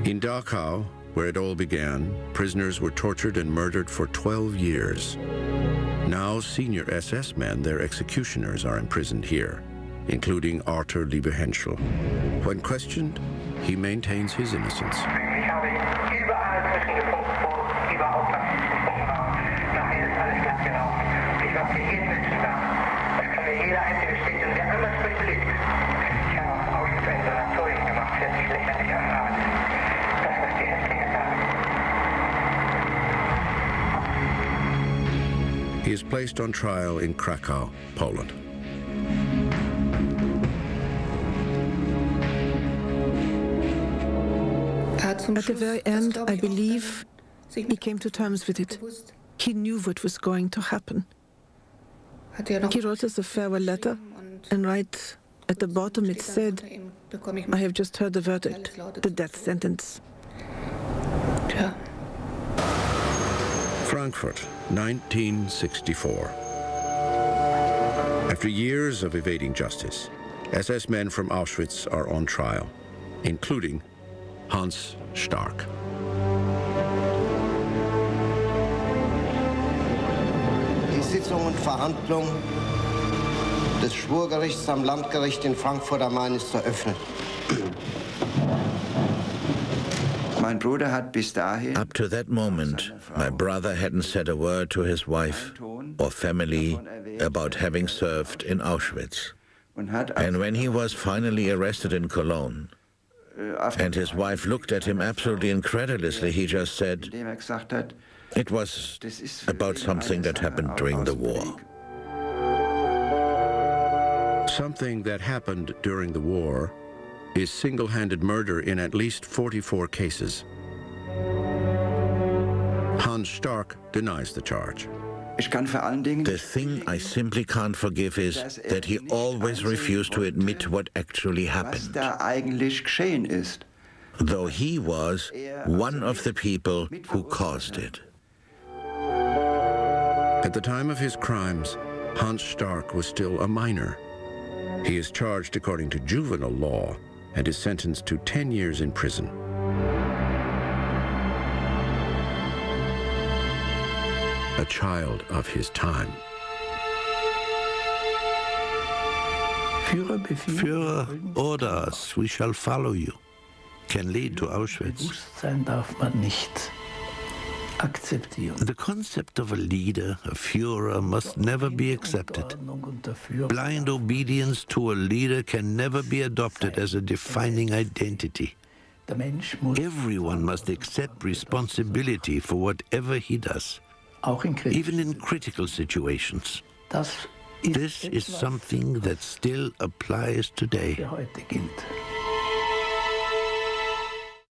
In Dachau, where it all began, prisoners were tortured and murdered for 12 years. Now, senior SS men, their executioners, are imprisoned here, including Arthur Liebehenschel. When questioned, he maintains his innocence. He is placed on trial in Krakow, Poland. At the very end, I believe he came to terms with it. He knew what was going to happen. He wrote us a farewell letter, and right at the bottom it said, "I have just heard the verdict, the death sentence." Frankfurt, 1964. After years of evading justice, SS men from Auschwitz are on trial, including Hans Stark. Die Sitzung und Verhandlung des Schwurgerichts am Landgericht in Frankfurt am Main ist eröffnet. Up to that moment, my brother hadn't said a word to his wife or family about having served in Auschwitz. And when he was finally arrested in Cologne, and his wife looked at him absolutely incredulously, he just said, it was about something that happened during the war. Something that happened during the war is single-handed murder in at least 44 cases. Hans Stark denies the charge. The thing I simply can't forgive is that he always refused to admit what actually happened, though he was one of the people who caused it. At the time of his crimes, Hans Stark was still a minor. He is charged according to juvenile law and is sentenced to 10 years in prison. A child of his time. Führer, order us, we shall follow you. Can lead to Auschwitz. The concept of a leader, a Führer, must never be accepted. Blind obedience to a leader can never be adopted as a defining identity. Everyone must accept responsibility for whatever he does, even in critical situations. This is something that still applies today.